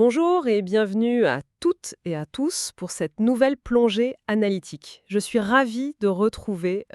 Bonjour et bienvenue à toutes et à tous pour cette nouvelle plongée analytique. Je suis ravie de retrouver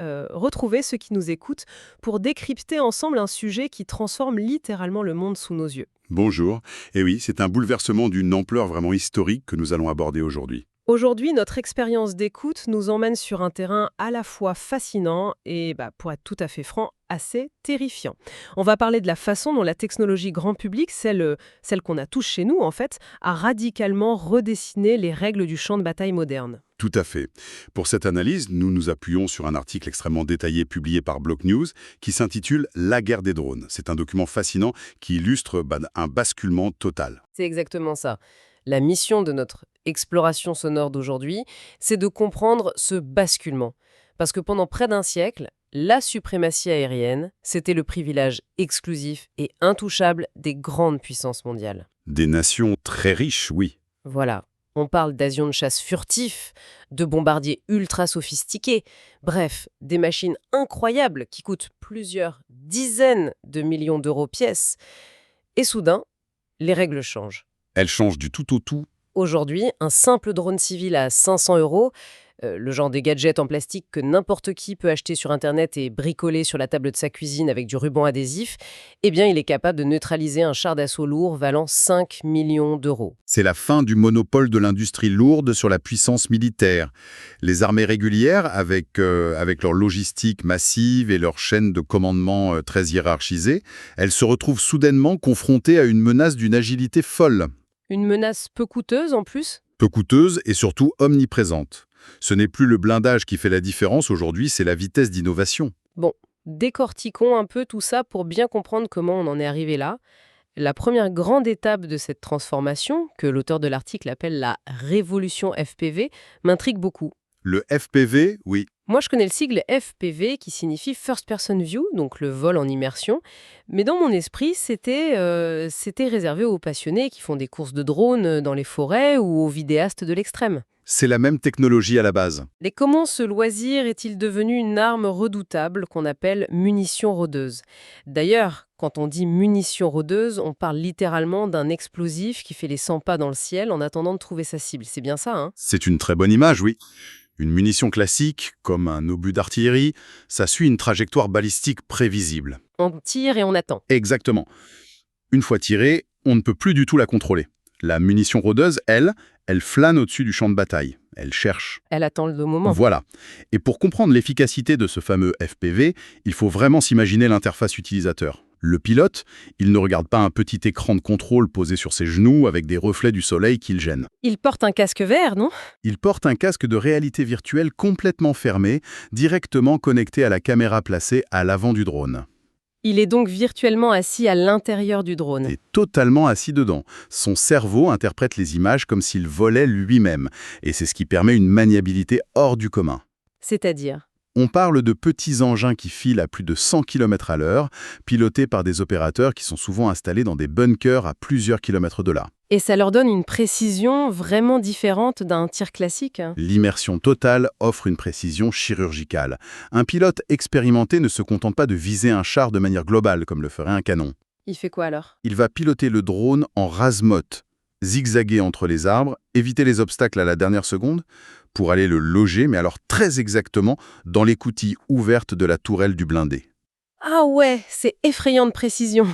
ceux qui nous écoutent pour décrypter ensemble un sujet qui transforme littéralement le monde sous nos yeux. Bonjour. Et oui, c'est un bouleversement d'une ampleur vraiment historique que nous allons aborder aujourd'hui. Aujourd'hui, notre expérience d'écoute nous emmène sur un terrain à la fois fascinant et, pour être tout à fait franc, assez terrifiant. On va parler de la façon dont la technologie grand public, celle qu'on a tous chez nous en fait, a radicalement redessiné les règles du champ de bataille moderne. Tout à fait. Pour cette analyse, nous nous appuyons sur un article extrêmement détaillé publié par Block News qui s'intitule La guerre des drones. C'est un document fascinant qui illustre un basculement total. C'est exactement ça. La mission de notre exploration sonore d'aujourd'hui, c'est de comprendre ce basculement. Parce que pendant près d'un siècle, la suprématie aérienne, c'était le privilège exclusif et intouchable des grandes puissances mondiales. Des nations très riches, oui. Voilà, on parle d'avions de chasse furtifs, de bombardiers ultra sophistiqués, bref, des machines incroyables qui coûtent plusieurs dizaines de millions d'euros pièce. Et soudain, les règles changent. Elles changent du tout au tout. Aujourd'hui, un simple drone civil à 500 euros, le genre des gadgets en plastique que n'importe qui peut acheter sur Internet et bricoler sur la table de sa cuisine avec du ruban adhésif, eh bien, il est capable de neutraliser un char d'assaut lourd valant 5 millions d'euros. C'est la fin du monopole de l'industrie lourde sur la puissance militaire. Les armées régulières, avec leur logistique massive et leur chaîne de commandement très hiérarchisée, elles se retrouvent soudainement confrontées à une menace d'une agilité folle. Une menace peu coûteuse en plus. Peu coûteuse et surtout omniprésente. Ce n'est plus le blindage qui fait la différence aujourd'hui, c'est la vitesse d'innovation. Bon, décortiquons un peu tout ça pour bien comprendre comment on en est arrivé là. La première grande étape de cette transformation, que l'auteur de l'article appelle la révolution FPV, m'intrigue beaucoup. Le FPV, oui. Moi, je connais le sigle FPV qui signifie First Person View, donc le vol en immersion. Mais dans mon esprit, c'était réservé aux passionnés qui font des courses de drones dans les forêts ou aux vidéastes de l'extrême. C'est la même technologie à la base. Et comment ce loisir est-il devenu une arme redoutable qu'on appelle munition rôdeuse? D'ailleurs, quand on dit munition rôdeuse, on parle littéralement d'un explosif qui fait les 100 pas dans le ciel en attendant de trouver sa cible. C'est bien ça, hein? C'est une très bonne image, oui. Une munition classique, comme un obus d'artillerie, ça suit une trajectoire balistique prévisible. On tire et on attend. Exactement. Une fois tirée, on ne peut plus du tout la contrôler. La munition rôdeuse, elle flâne au-dessus du champ de bataille. Elle cherche. Elle attend le moment. Voilà. Et pour comprendre l'efficacité de ce fameux FPV, il faut vraiment s'imaginer l'interface utilisateur. Le pilote, il ne regarde pas un petit écran de contrôle posé sur ses genoux avec des reflets du soleil qui le gênent. Il porte un casque vert, non? Il porte un casque de réalité virtuelle complètement fermé, directement connecté à la caméra placée à l'avant du drone. Il est donc virtuellement assis à l'intérieur du drone. Et totalement assis dedans. Son cerveau interprète les images comme s'il volait lui-même. Et c'est ce qui permet une maniabilité hors du commun. C'est-à-dire? On parle de petits engins qui filent à plus de 100 km/h, pilotés par des opérateurs qui sont souvent installés dans des bunkers à plusieurs kilomètres de là. Et ça leur donne une précision vraiment différente d'un tir classique. L'immersion totale offre une précision chirurgicale. Un pilote expérimenté ne se contente pas de viser un char de manière globale, comme le ferait un canon. Il fait quoi alors? Il va piloter le drone en rase-motte, zigzaguer entre les arbres, éviter les obstacles à la dernière seconde, pour aller le loger, mais alors très exactement, dans l'écoutille ouverte de la tourelle du blindé. Ah ouais, c'est effrayant de précision.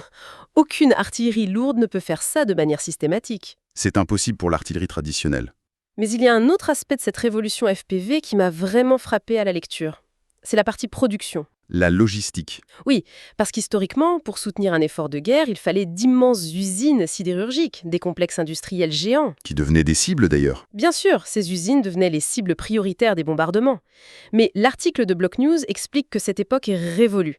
Aucune artillerie lourde ne peut faire ça de manière systématique. C'est impossible pour l'artillerie traditionnelle. Mais il y a un autre aspect de cette révolution FPV qui m'a vraiment frappé à la lecture. C'est la partie production. La logistique. Oui, parce qu'historiquement, pour soutenir un effort de guerre, il fallait d'immenses usines sidérurgiques, des complexes industriels géants. Qui devenaient des cibles d'ailleurs. Bien sûr, ces usines devenaient les cibles prioritaires des bombardements. Mais l'article de Block News explique que cette époque est révolue.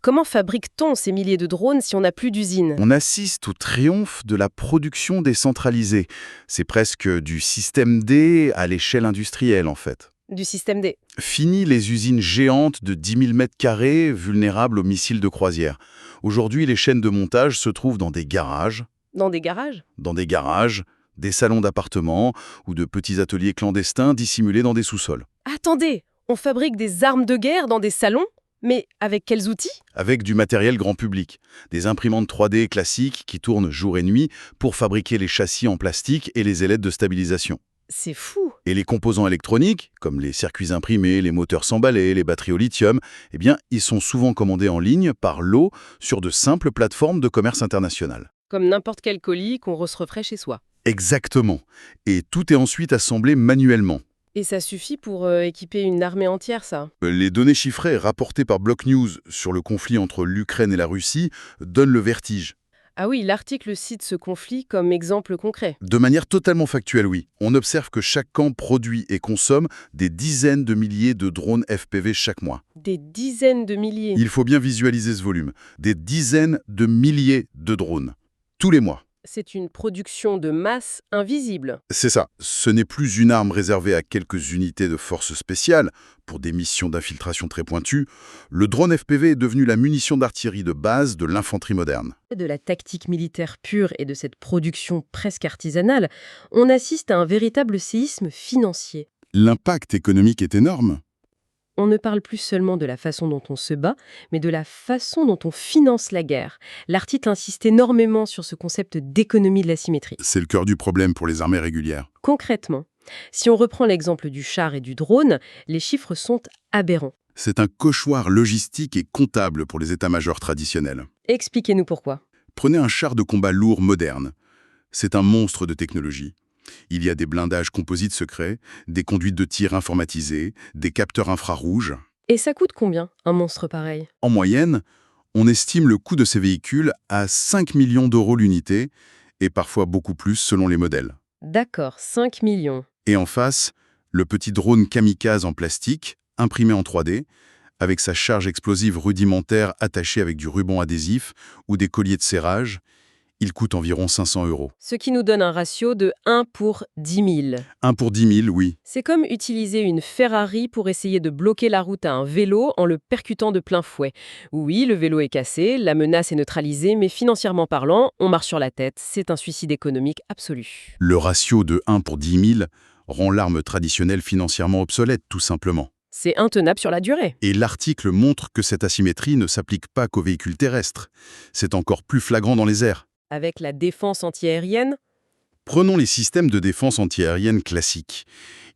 Comment fabrique-t-on ces milliers de drones si on n'a plus d'usines? On assiste au triomphe de la production décentralisée. C'est presque du système D à l'échelle industrielle en fait. Du système D. Fini les usines géantes de 10 000 mètres carrés vulnérables aux missiles de croisière. Aujourd'hui, les chaînes de montage se trouvent dans des garages. Dans des garages? Dans des garages, des salons d'appartements ou de petits ateliers clandestins dissimulés dans des sous-sols. Attendez, on fabrique des armes de guerre dans des salons? Mais avec quels outils? Avec du matériel grand public, des imprimantes 3D classiques qui tournent jour et nuit pour fabriquer les châssis en plastique et les ailettes de stabilisation. C'est fou. Et les composants électroniques, comme les circuits imprimés, les moteurs sans balai, les batteries au lithium, eh bien, ils sont souvent commandés en ligne par lot sur de simples plateformes de commerce international. Comme n'importe quel colis qu'on recevrait chez soi. Exactement. Et tout est ensuite assemblé manuellement. Et ça suffit pour équiper une armée entière, ça? Les données chiffrées rapportées par Block News sur le conflit entre l'Ukraine et la Russie donnent le vertige. Ah oui, l'article cite ce conflit comme exemple concret. De manière totalement factuelle, oui. On observe que chaque camp produit et consomme des dizaines de milliers de drones FPV chaque mois. Des dizaines de milliers. Il faut bien visualiser ce volume. Des dizaines de milliers de drones. Tous les mois. C'est une production de masse invisible. C'est ça. Ce n'est plus une arme réservée à quelques unités de forces spéciales pour des missions d'infiltration très pointues. Le drone FPV est devenu la munition d'artillerie de base de l'infanterie moderne. De la tactique militaire pure et de cette production presque artisanale, on assiste à un véritable séisme financier. L'impact économique est énorme. On ne parle plus seulement de la façon dont on se bat, mais de la façon dont on finance la guerre. L'article insiste énormément sur ce concept d'économie de la symétrie. C'est le cœur du problème pour les armées régulières. Concrètement, si on reprend l'exemple du char et du drone, les chiffres sont aberrants. C'est un cauchemar logistique et comptable pour les états-majors traditionnels. Expliquez-nous pourquoi. Prenez un char de combat lourd moderne. C'est un monstre de technologie. Il y a des blindages composites secrets, des conduites de tir informatisées, des capteurs infrarouges. Et ça coûte combien, un monstre pareil? En moyenne, on estime le coût de ces véhicules à 5 millions d'euros l'unité, et parfois beaucoup plus selon les modèles. D'accord, 5 millions. Et en face, le petit drone kamikaze en plastique, imprimé en 3D, avec sa charge explosive rudimentaire attachée avec du ruban adhésif ou des colliers de serrage, il coûte environ 500 euros. Ce qui nous donne un ratio de 1 pour 10 000. 1 pour 10 000, oui. C'est comme utiliser une Ferrari pour essayer de bloquer la route à un vélo en le percutant de plein fouet. Oui, le vélo est cassé, la menace est neutralisée, mais financièrement parlant, on marche sur la tête. C'est un suicide économique absolu. Le ratio de 1 pour 10 000 rend l'arme traditionnelle financièrement obsolète, tout simplement. C'est intenable sur la durée. Et l'article montre que cette asymétrie ne s'applique pas qu'aux véhicules terrestres. C'est encore plus flagrant dans les airs. Avec la défense antiaérienne, Prenons les systèmes de défense antiaérienne classiques.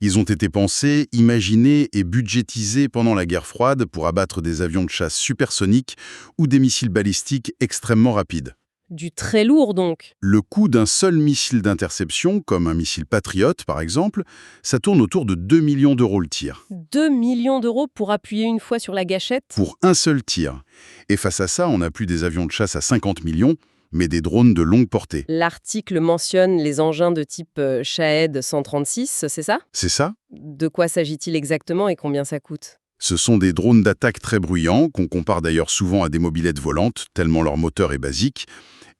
Ils ont été pensés, imaginés et budgétisés pendant la guerre froide pour abattre des avions de chasse supersoniques ou des missiles balistiques extrêmement rapides. du très lourd donc. Le coût d'un seul missile d'interception, comme un missile Patriot par exemple, ça tourne autour de 2 millions d'euros le tir. 2 millions d'euros pour appuyer une fois sur la gâchette. Pour un seul tir. Et face à ça, on n'a plus des avions de chasse à 50 millions, mais des drones de longue portée. L'article mentionne les engins de type Shahed 136, c'est ça? C'est ça? De quoi s'agit-il exactement et combien ça coûte? Ce sont des drones d'attaque très bruyants, qu'on compare d'ailleurs souvent à des mobylettes volantes, tellement leur moteur est basique,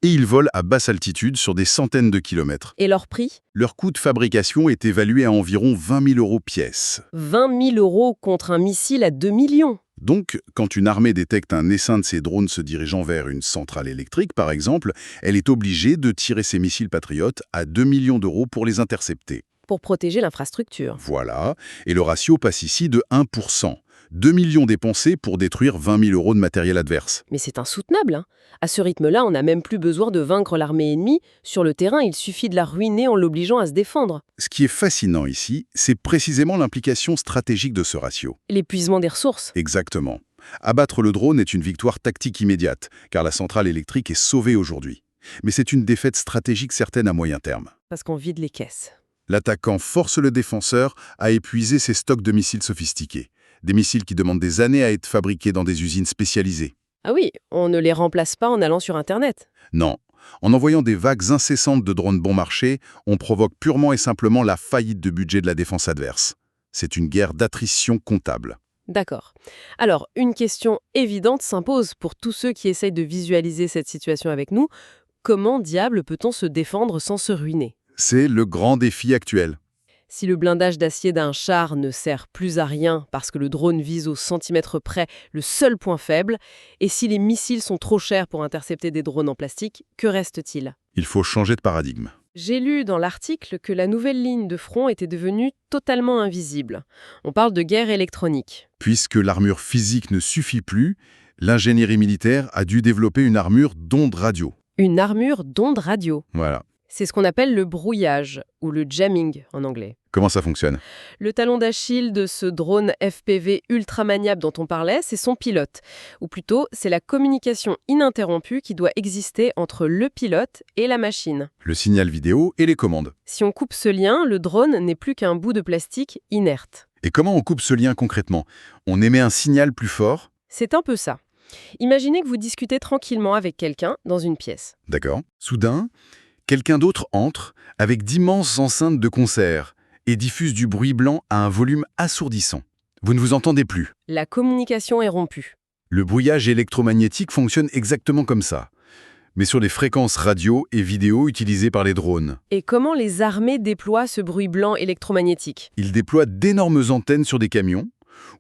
et ils volent à basse altitude sur des centaines de kilomètres. Et leur prix? Leur coût de fabrication est évalué à environ 20 000 euros pièce. 20 000 euros contre un missile à 2 millions. Donc, quand une armée détecte un essaim de ces drones se dirigeant vers une centrale électrique, par exemple, elle est obligée de tirer ses missiles patriotes à 2 millions d'euros pour les intercepter. Pour protéger l'infrastructure. Voilà, et le ratio passe ici de 1%. 2 millions dépensés pour détruire 20 000 euros de matériel adverse. Mais c'est insoutenable, hein. À ce rythme-là, on n'a même plus besoin de vaincre l'armée ennemie. Sur le terrain, il suffit de la ruiner en l'obligeant à se défendre. Ce qui est fascinant ici, c'est précisément l'implication stratégique de ce ratio. L'épuisement des ressources. Exactement. Abattre le drone est une victoire tactique immédiate, car la centrale électrique est sauvée aujourd'hui. Mais c'est une défaite stratégique certaine à moyen terme. Parce qu'on vide les caisses. L'attaquant force le défenseur à épuiser ses stocks de missiles sophistiqués. Des missiles qui demandent des années à être fabriqués dans des usines spécialisées. Ah oui, on ne les remplace pas en allant sur Internet. Non. En envoyant des vagues incessantes de drones bon marché, on provoque purement et simplement la faillite de budget de la défense adverse. C'est une guerre d'attrition comptable. D'accord. Alors, une question évidente s'impose pour tous ceux qui essayent de visualiser cette situation avec nous. Comment diable peut-on se défendre sans se ruiner? C'est le grand défi actuel. Si le blindage d'acier d'un char ne sert plus à rien parce que le drone vise au centimètre près le seul point faible, et si les missiles sont trop chers pour intercepter des drones en plastique, que reste-t-il? Il faut changer de paradigme. J'ai lu dans l'article que la nouvelle ligne de front était devenue totalement invisible. On parle de guerre électronique. Puisque l'armure physique ne suffit plus, l'ingénierie militaire a dû développer une armure d'ondes radio. Une armure d'ondes radio. Voilà. C'est ce qu'on appelle le brouillage, ou le jamming en anglais. Comment ça fonctionne? Le talon d'Achille de ce drone FPV ultra maniable dont on parlait, c'est son pilote. Ou plutôt, c'est la communication ininterrompue qui doit exister entre le pilote et la machine. Le signal vidéo et les commandes. Si on coupe ce lien, le drone n'est plus qu'un bout de plastique inerte. Et comment on coupe ce lien concrètement? On émet un signal plus fort? C'est un peu ça. Imaginez que vous discutez tranquillement avec quelqu'un dans une pièce. D'accord. Soudain, quelqu'un d'autre entre avec d'immenses enceintes de concert et diffuse du bruit blanc à un volume assourdissant. Vous ne vous entendez plus. La communication est rompue. Le brouillage électromagnétique fonctionne exactement comme ça, mais sur des fréquences radio et vidéo utilisées par les drones. Et comment les armées déploient ce bruit blanc électromagnétique? Ils déploient d'énormes antennes sur des camions,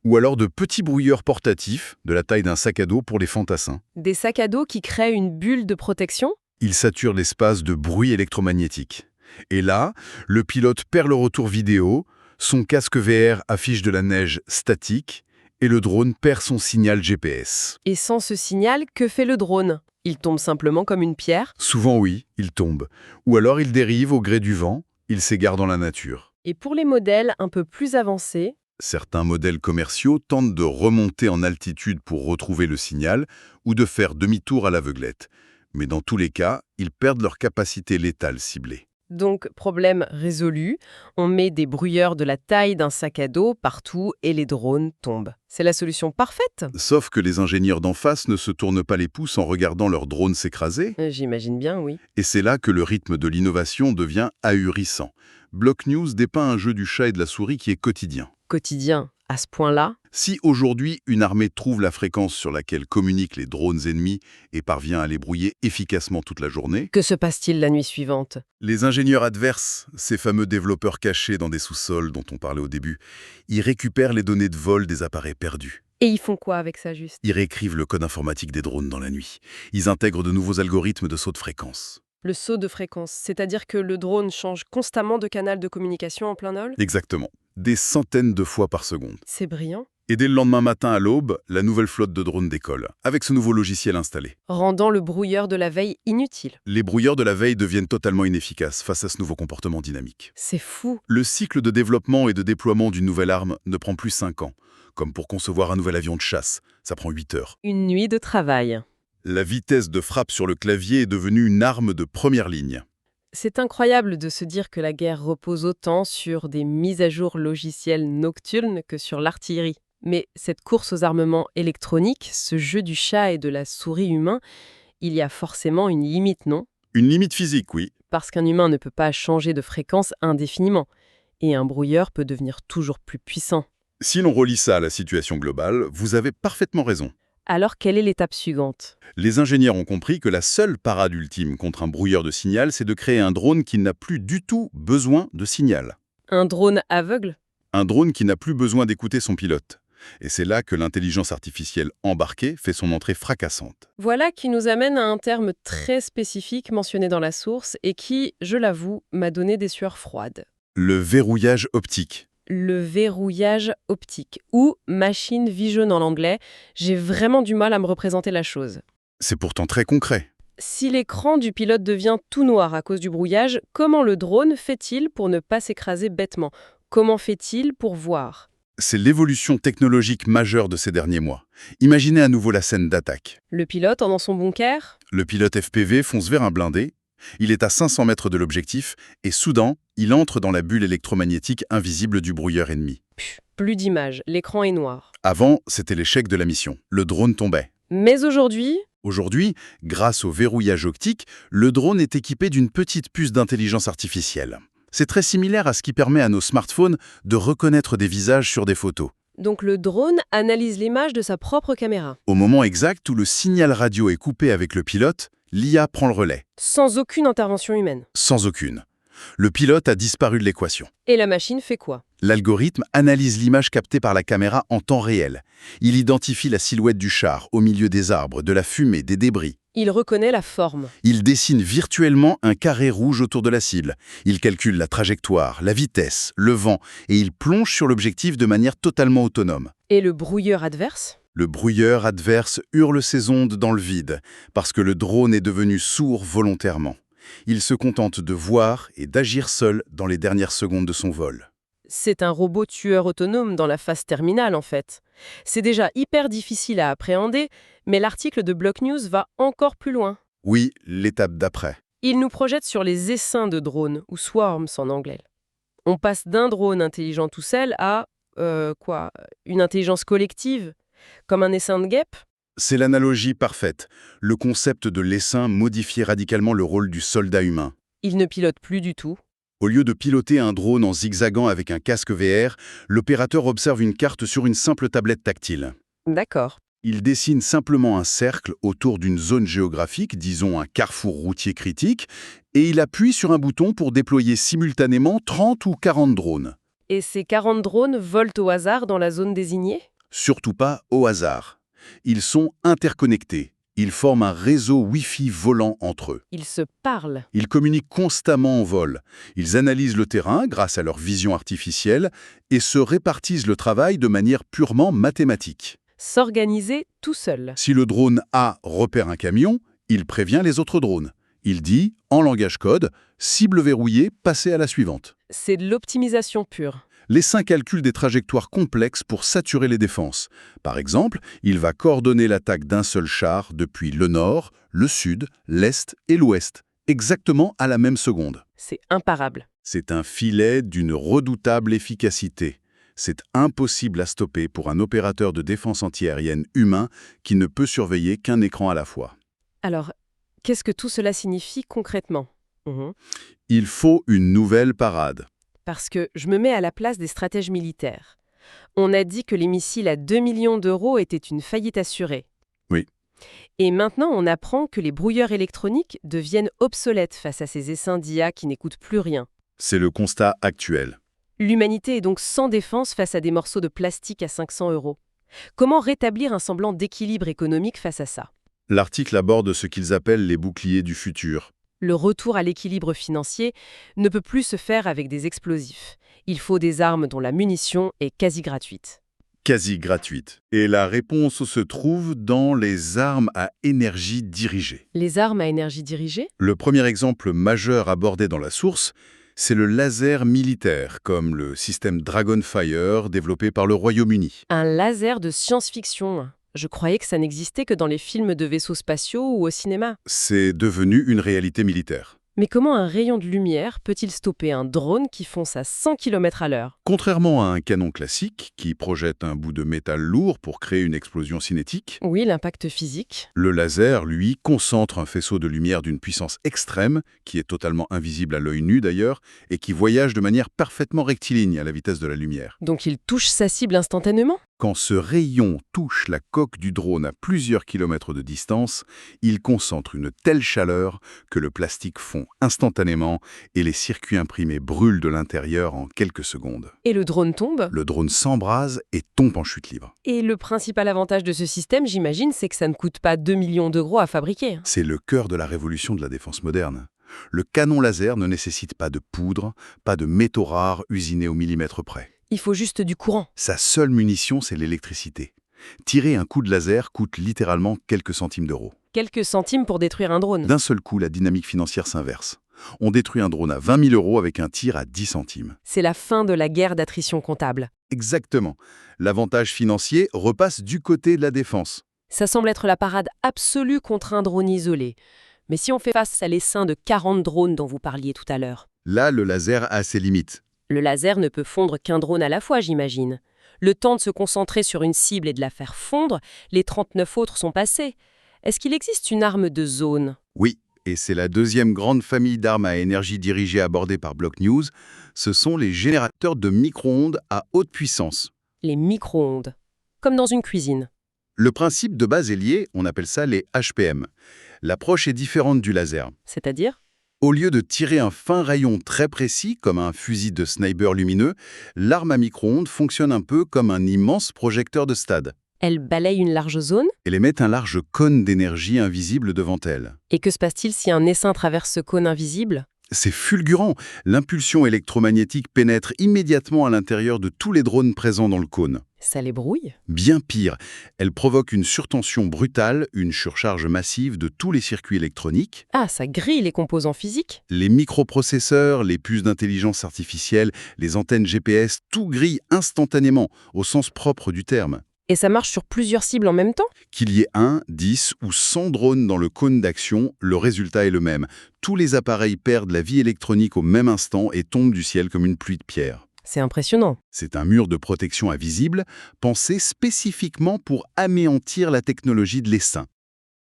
ou alors de petits brouilleurs portatifs de la taille d'un sac à dos pour les fantassins. Des sacs à dos qui créent une bulle de protection? Ils saturent l'espace de bruit électromagnétique. Et là, le pilote perd le retour vidéo, son casque VR affiche de la neige statique, et le drone perd son signal GPS. Et sans ce signal, que fait le drone? Il tombe simplement comme une pierre? Souvent oui, il tombe. Ou alors il dérive au gré du vent, il s'égare dans la nature. Et pour les modèles un peu plus avancés, Certains modèles commerciaux tentent de remonter en altitude pour retrouver le signal ou de faire demi-tour à l'aveuglette. Mais dans tous les cas, ils perdent leur capacité létale ciblée. donc problème résolu, on met des brouilleurs de la taille d'un sac à dos partout et les drones tombent. C'est la solution parfaite? Sauf que les ingénieurs d'en face ne se tournent pas les pouces en regardant leur drone s'écraser. J'imagine bien, oui. Et c'est là que le rythme de l'innovation devient ahurissant. Block News dépeint un jeu du chat et de la souris qui est quotidien. Quotidien, à ce point-là, Si aujourd'hui une armée trouve la fréquence sur laquelle communiquent les drones ennemis et parvient à les brouiller efficacement toute la journée, que se passe-t-il la nuit suivante? les ingénieurs adverses, ces fameux développeurs cachés dans des sous-sols dont on parlait au début, ils récupèrent les données de vol des appareils perdus. Et ils font quoi avec ça juste? Ils réécrivent le code informatique des drones dans la nuit. Ils intègrent de nouveaux algorithmes de saut de fréquence. Le saut de fréquence, c'est-à-dire que le drone change constamment de canal de communication en plein vol? Exactement. Des centaines de fois par seconde. C'est brillant. Et dès le lendemain matin à l'aube, la nouvelle flotte de drones décolle, avec ce nouveau logiciel installé. Rendant le brouilleur de la veille inutile. Les brouilleurs de la veille deviennent totalement inefficaces face à ce nouveau comportement dynamique. C'est fou. Le cycle de développement et de déploiement d'une nouvelle arme ne prend plus 5 ans. Comme pour concevoir un nouvel avion de chasse, ça prend 8 heures. Une nuit de travail. La vitesse de frappe sur le clavier est devenue une arme de première ligne. C'est incroyable de se dire que la guerre repose autant sur des mises à jour logicielles nocturnes que sur l'artillerie. Mais cette course aux armements électroniques, ce jeu du chat et de la souris humain, il y a forcément une limite, non? Une limite physique, oui. Parce qu'un humain ne peut pas changer de fréquence indéfiniment. Et un brouilleur peut devenir toujours plus puissant. Si l'on relie ça à la situation globale, vous avez parfaitement raison. Alors, quelle est l'étape suivante? Les ingénieurs ont compris que la seule parade ultime contre un brouilleur de signal, c'est de créer un drone qui n'a plus du tout besoin de signal. Un drone aveugle? Un drone qui n'a plus besoin d'écouter son pilote. Et c'est là que l'intelligence artificielle embarquée fait son entrée fracassante. Voilà qui nous amène à un terme très spécifique mentionné dans la source et qui, je l'avoue, m'a donné des sueurs froides. Le verrouillage optique. Le verrouillage optique, ou machine vision en anglais, j'ai vraiment du mal à me représenter la chose. C'est pourtant très concret. Si l'écran du pilote devient tout noir à cause du brouillage, comment le drone fait-il pour ne pas s'écraser bêtement? Comment fait-il pour voir? C'est l'évolution technologique majeure de ces derniers mois. Imaginez à nouveau la scène d'attaque. Le pilote en dans son bunker? Le pilote FPV fonce vers un blindé. Il est à 500 mètres de l'objectif et soudain, il entre dans la bulle électromagnétique invisible du brouilleur ennemi. Plus d'image, l'écran est noir. Avant, c'était l'échec de la mission. Le drone tombait. Mais aujourd'hui, Aujourd'hui, grâce au verrouillage optique, le drone est équipé d'une petite puce d'intelligence artificielle. C'est très similaire à ce qui permet à nos smartphones de reconnaître des visages sur des photos. donc le drone analyse l'image de sa propre caméra, Au moment exact où le signal radio est coupé avec le pilote, l'IA prend le relais. sans aucune intervention humaine. Sans aucune. Le pilote a disparu de l'équation. Et la machine fait quoi? L'algorithme analyse l'image captée par la caméra en temps réel. Il identifie la silhouette du char au milieu des arbres, de la fumée, des débris. Il reconnaît la forme. Il dessine virtuellement un carré rouge autour de la cible. Il calcule la trajectoire, la vitesse, le vent, et il plonge sur l'objectif de manière totalement autonome. Et le brouilleur adverse? Le brouilleur adverse hurle ses ondes dans le vide, parce que le drone est devenu sourd volontairement. Il se contente de voir et d'agir seul dans les dernières secondes de son vol. C'est un robot tueur autonome dans la phase terminale, en fait. C'est déjà hyper difficile à appréhender, mais l'article de Block News va encore plus loin. Oui, l'étape d'après. Il nous projette sur les essaims de drones, ou swarms en anglais. On passe d'un drone intelligent tout seul à, une intelligence collective, comme un essaim de guêpes? C'est l'analogie parfaite. Le concept de l'essaim modifie radicalement le rôle du soldat humain. Il ne pilote plus du tout. Au lieu de piloter un drone en zigzagant avec un casque VR, l'opérateur observe une carte sur une simple tablette tactile. D'accord. Il dessine simplement un cercle autour d'une zone géographique, disons un carrefour routier critique, et il appuie sur un bouton pour déployer simultanément 30 ou 40 drones. Et ces 40 drones volent au hasard dans la zone désignée? Surtout pas au hasard. Ils sont interconnectés. Ils forment un réseau Wi-Fi volant entre eux. Ils se parlent. Ils communiquent constamment en vol. Ils analysent le terrain grâce à leur vision artificielle et se répartissent le travail de manière purement mathématique. S'organiser tout seul. Si le drone A repère un camion, il prévient les autres drones. Il dit, en langage code, cible verrouillée, passez à la suivante. C'est de l'optimisation pure. L'essaim calcule des trajectoires complexes pour saturer les défenses. Par exemple, il va coordonner l'attaque d'un seul char depuis le nord, le sud, l'est et l'ouest, exactement à la même seconde. C'est imparable. C'est un filet d'une redoutable efficacité. C'est impossible à stopper pour un opérateur de défense antiaérienne humain qui ne peut surveiller qu'un écran à la fois. Alors, qu'est-ce que tout cela signifie concrètement? Il faut une nouvelle parade. Parce que je me mets à la place des stratèges militaires. On a dit que les missiles à 2 millions d'euros étaient une faillite assurée. Oui. Et maintenant, on apprend que les brouilleurs électroniques deviennent obsolètes face à ces essaims d'IA qui n'écoutent plus rien. C'est le constat actuel. L'humanité est donc sans défense face à des morceaux de plastique à 500 euros. Comment rétablir un semblant d'équilibre économique face à ça? L'article aborde ce qu'ils appellent les boucliers du futur. Le retour à l'équilibre financier ne peut plus se faire avec des explosifs. Il faut des armes dont la munition est quasi gratuite. Quasi gratuite. Et la réponse se trouve dans les armes à énergie dirigée. Les armes à énergie dirigée? Le premier exemple majeur abordé dans la source, c'est le laser militaire, comme le système Dragonfire développé par le Royaume-Uni. Un laser de science-fiction. Je croyais que ça n'existait que dans les films de vaisseaux spatiaux ou au cinéma. C'est devenu une réalité militaire. Mais comment un rayon de lumière peut-il stopper un drone qui fonce à 100 km/h? Contrairement à un canon classique, qui projette un bout de métal lourd pour créer une explosion cinétique, Oui, l'impact physique. le laser, lui, concentre un faisceau de lumière d'une puissance extrême, qui est totalement invisible à l'œil nu d'ailleurs, et qui voyage de manière parfaitement rectiligne à la vitesse de la lumière. Donc il touche sa cible instantanément? Quand ce rayon touche la coque du drone à plusieurs kilomètres de distance, il concentre une telle chaleur que le plastique fond instantanément et les circuits imprimés brûlent de l'intérieur en quelques secondes. Et le drone tombe? Le drone s'embrase et tombe en chute libre. Et le principal avantage de ce système, j'imagine, c'est que ça ne coûte pas 2 millions d'euros à fabriquer. C'est le cœur de la révolution de la défense moderne. Le canon laser ne nécessite pas de poudre, pas de métaux rares usinés au millimètre près. Il faut juste du courant. Sa seule munition, c'est l'électricité. Tirer un coup de laser coûte littéralement quelques centimes d'euros. Quelques centimes pour détruire un drone. D'un seul coup, la dynamique financière s'inverse. On détruit un drone à 20 000 euros avec un tir à 10 centimes. C'est la fin de la guerre d'attrition comptable. Exactement. L'avantage financier repasse du côté de la défense. Ça semble être la parade absolue contre un drone isolé. Mais si on fait face à l'essaim de 40 drones dont vous parliez tout à l'heure, Là, le laser a ses limites. le laser ne peut fondre qu'un drone à la fois, j'imagine. Le temps de se concentrer sur une cible et de la faire fondre, les 39 autres sont passés. Est-ce qu'il existe une arme de zone? Oui, et c'est la deuxième grande famille d'armes à énergie dirigée abordée par Block News. Ce sont les générateurs de micro-ondes à haute puissance. Les micro-ondes. Comme dans une cuisine. Le principe de base est lié, on appelle ça les HPM. L'approche est différente du laser. C'est-à-dire? Au lieu de tirer un fin rayon très précis, comme un fusil de sniper lumineux, l'arme à micro-ondes fonctionne un peu comme un immense projecteur de stade. Elle balaye une large zone? Elle émet un large cône d'énergie invisible devant elle. Et que se passe-t-il si un essaim traverse ce cône invisible? C'est fulgurant. L'impulsion électromagnétique pénètre immédiatement à l'intérieur de tous les drones présents dans le cône. Ça les brouille? Bien pire, elle provoque une surtension brutale, une surcharge massive de tous les circuits électroniques. Ah, ça grille les composants physiques? Les microprocesseurs, les puces d'intelligence artificielle, les antennes GPS, tout grille instantanément, au sens propre du terme. Et ça marche sur plusieurs cibles en même temps? Qu'il y ait 1, 10 ou 100 drones dans le cône d'action, le résultat est le même. Tous les appareils perdent la vie électronique au même instant et tombent du ciel comme une pluie de pierres. C'est impressionnant. C'est un mur de protection invisible, pensé spécifiquement pour anéantir la technologie de l'essaim.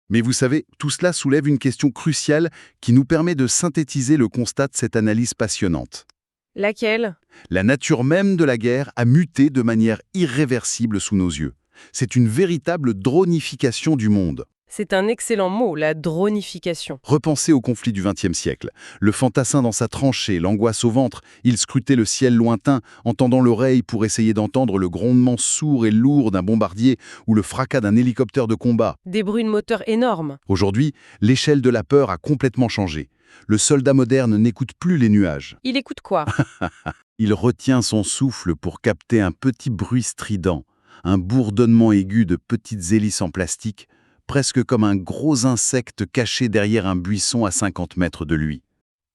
Mais vous savez, tout cela soulève une question cruciale qui nous permet de synthétiser le constat de cette analyse passionnante. Laquelle? La nature même de la guerre a muté de manière irréversible sous nos yeux. C'est une véritable dronification du monde. C'est un excellent mot, la dronification. Repensez au conflit du XXe siècle. Le fantassin dans sa tranchée, l'angoisse au ventre, il scrutait le ciel lointain, entendant l'oreille pour essayer d'entendre le grondement sourd et lourd d'un bombardier ou le fracas d'un hélicoptère de combat. Des bruits de moteur énormes. Aujourd'hui, l'échelle de la peur a complètement changé. Le soldat moderne n'écoute plus les nuages. Il écoute quoi? Il retient son souffle pour capter un petit bruit strident, un bourdonnement aigu de petites hélices en plastique, presque comme un gros insecte caché derrière un buisson à 50 mètres de lui.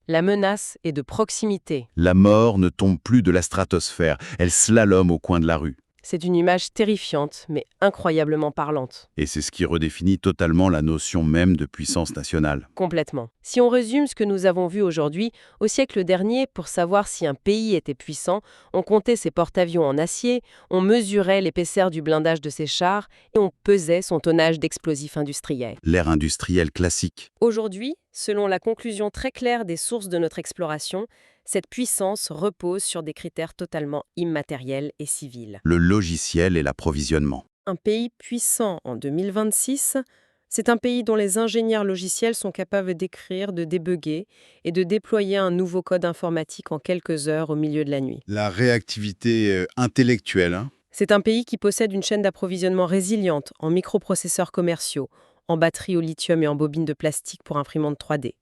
La menace est de proximité. La mort ne tombe plus de la stratosphère, elle slalome au coin de la rue. C'est une image terrifiante, mais incroyablement parlante. Et c'est ce qui redéfinit totalement la notion même de puissance nationale. Complètement. Si on résume ce que nous avons vu aujourd'hui, au siècle dernier, pour savoir si un pays était puissant, on comptait ses porte-avions en acier, on mesurait l'épaisseur du blindage de ses chars et on pesait son tonnage d'explosifs industriels. L'ère industrielle classique. Aujourd'hui, selon la conclusion très claire des sources de notre exploration, cette puissance repose sur des critères totalement immatériels et civils. Le logiciel et l'approvisionnement. Un pays puissant en 2026, c'est un pays dont les ingénieurs logiciels sont capables d'écrire, de débugger et de déployer un nouveau code informatique en quelques heures au milieu de la nuit. La réactivité intellectuelle. C'est un pays qui possède une chaîne d'approvisionnement résiliente en microprocesseurs commerciaux, en batteries au lithium et en bobines de plastique pour imprimantes 3D.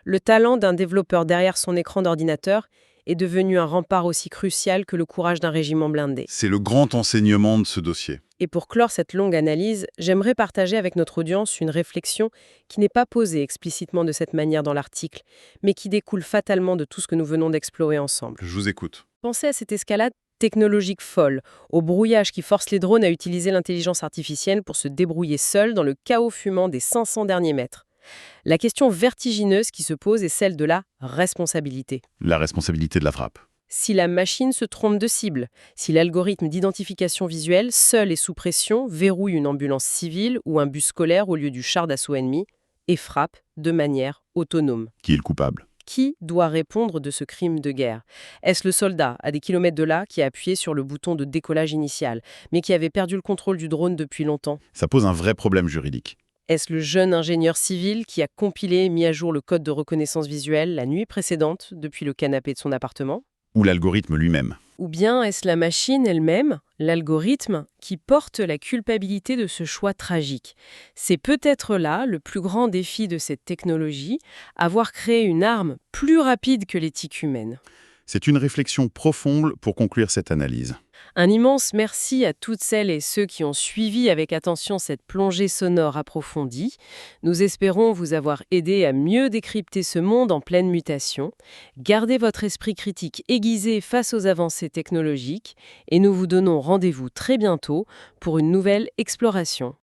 Le talent d'un développeur derrière son écran d'ordinateur est devenu un rempart aussi crucial que le courage d'un régiment blindé. C'est le grand enseignement de ce dossier. Et pour clore cette longue analyse, j'aimerais partager avec notre audience une réflexion qui n'est pas posée explicitement de cette manière dans l'article, mais qui découle fatalement de tout ce que nous venons d'explorer ensemble. Je vous écoute. Pensez à cette escalade technologique folle, au brouillage qui force les drones à utiliser l'intelligence artificielle pour se débrouiller seuls dans le chaos fumant des 500 derniers mètres. La question vertigineuse qui se pose est celle de la responsabilité. La responsabilité de la frappe. Si la machine se trompe de cible, si l'algorithme d'identification visuelle, seul et sous pression, verrouille une ambulance civile ou un bus scolaire au lieu du char d'assaut ennemi et frappe de manière autonome. Qui est le coupable? Qui doit répondre de ce crime de guerre? Est-ce le soldat, à des kilomètres de là, qui a appuyé sur le bouton de décollage initial, mais qui avait perdu le contrôle du drone depuis longtemps? Ça pose un vrai problème juridique. Est-ce le jeune ingénieur civil qui a compilé et mis à jour le code de reconnaissance visuelle la nuit précédente depuis le canapé de son appartement? Ou l'algorithme lui-même? Ou bien est-ce la machine elle-même, l'algorithme, qui porte la culpabilité de ce choix tragique? C'est peut-être là le plus grand défi de cette technologie, avoir créé une arme plus rapide que l'éthique humaine. C'est une réflexion profonde pour conclure cette analyse. Un immense merci à toutes celles et ceux qui ont suivi avec attention cette plongée sonore approfondie. Nous espérons vous avoir aidé à mieux décrypter ce monde en pleine mutation. Gardez votre esprit critique aiguisé face aux avancées technologiques et nous vous donnons rendez-vous très bientôt pour une nouvelle exploration.